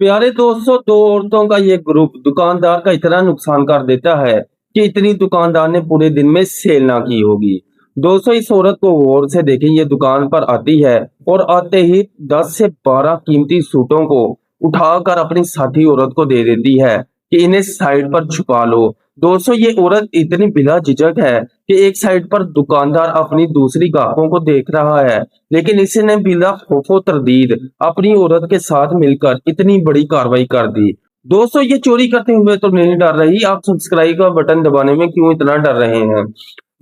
प्यारे दोस्तों, दो औरतों का ये ग्रुप दुकानदार का इतना नुकसान कर देता है कि इतनी दुकानदार ने पूरे दिन में सेल ना की होगी। दोस्तों, इस औरत को गौर से देखें। ये दुकान पर आती है और आते ही 10 से 12 कीमती सूटों को उठाकर अपनी साथी औरत को दे देती है कि इन्हें साइड पर छुपा लो। दोस्तों, ये औरत इतनी बिला झिझक है कि एक साइड पर दुकानदार अपनी दूसरी ग्राहकों को देख रहा है, लेकिन इसने बिना खौफो तरदीद अपनी औरत के साथ मिलकर इतनी बड़ी कार्रवाई कर दी। दोस्तों, ये चोरी करते हुए तो नहीं डर रही। आप सब्सक्राइब का बटन दबाने में क्यों इतना डर रहे हैं?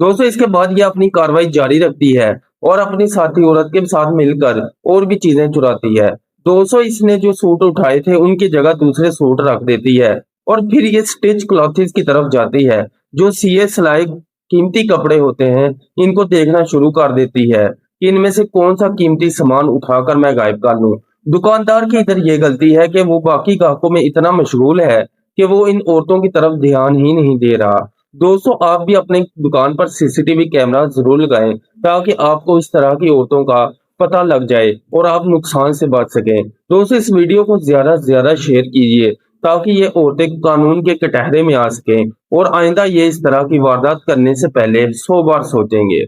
दोस्तों, इसके बाद ये अपनी कार्रवाई जारी रखती है और अपनी साथी औरत के साथ मिलकर और भी चीजें चुराती है। दोस्तों, इसने जो सूट उठाए थे उनकी जगह दूसरे सूट रख देती है और फिर ये स्टिच क्लॉथ्स की तरफ जाती है। जो सीए सिलाई कीमती कपड़े होते हैं, इनको देखना शुरू कर देती है कि इनमें से कौन सा कीमती सामान उठाकर मैं गायब कर लूं। दुकानदार की इधर ये गलती है कि वो बाकी ग्राहकों में इतना मशगूल है कि वो इन औरतों की तरफ ध्यान ही नहीं दे रहा। दोस्तों, आप भी अपने दुकान पर सीसीटीवी कैमरा जरूर लगाएं ताकि आपको इस तरह की औरतों का पता लग जाए और आप नुकसान से बच सकें। दोस्तों, इस वीडियो को ज्यादा से ज्यादा शेयर कीजिए ताकि ये औरतें कानून के कटहरे में आ सकें और आइंदा ये इस तरह की वारदात करने से पहले 100 बार सोचेंगे।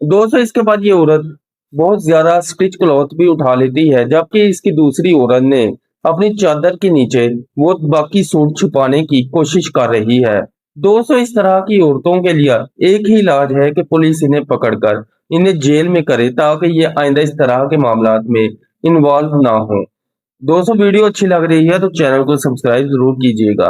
दोस्तों, इसके बाद ये औरत बहुत ज्यादा स्टिच क्लॉथ भी उठा लेती है, जबकि इसकी दूसरी औरत ने अपनी चादर के नीचे वो बाकी सूट छुपाने की कोशिश कर रही है। दोस्तों, इस तरह की औरतों के लिए एक ही इलाज है कि पुलिस इन्हें पकड़कर इन्हें जेल में करे ताकि ये आइंदा इस तरह के मामलात में इन्वॉल्व ना हो। दोस्तों, वीडियो अच्छी लग रही है तो चैनल को सब्सक्राइब जरूर कीजिएगा।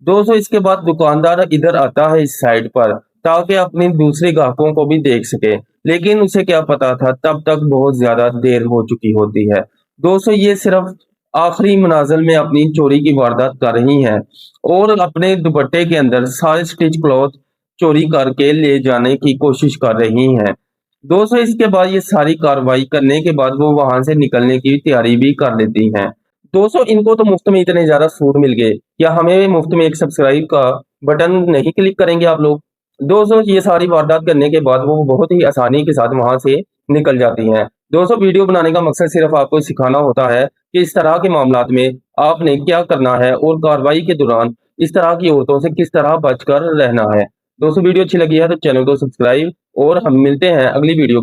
दोस्तों, इसके बाद दुकानदार इधर आता है इस साइड पर ताकि अपनी दूसरे ग्राहकों को भी देख सके, लेकिन उसे क्या पता था तब तक बहुत ज्यादा देर हो चुकी होती है। दोस्तों, ये सिर्फ आखिरी मनाजिल में अपनी चोरी की वारदात कर रही हैं और अपने दुपट्टे के अंदर सारे स्टिच क्लॉथ चोरी करके ले जाने की कोशिश कर रही हैं। दोस्तों, इसके बाद ये सारी कार्रवाई करने के बाद वो वहां से निकलने की तैयारी भी कर लेती हैं। दोस्तों, इनको तो मुफ्त में इतने ज्यादा सूट मिल गए, क्या हमें मुफ्त में एक सब्सक्राइब का बटन नहीं क्लिक करेंगे आप लोग? दोस्तों, ये सारी वारदात करने के बाद वो बहुत ही आसानी के साथ वहां से निकल जाती हैं। दोस्तों, वीडियो बनाने का मकसद सिर्फ आपको सिखाना होता है कि इस तरह के मामलात में आपने क्या करना है और कार्रवाई के दौरान इस तरह की औरतों से किस तरह बचकर रहना है। दोस्तों, वीडियो अच्छी लगी है तो चैनल को सब्सक्राइब और हम मिलते हैं अगली वीडियो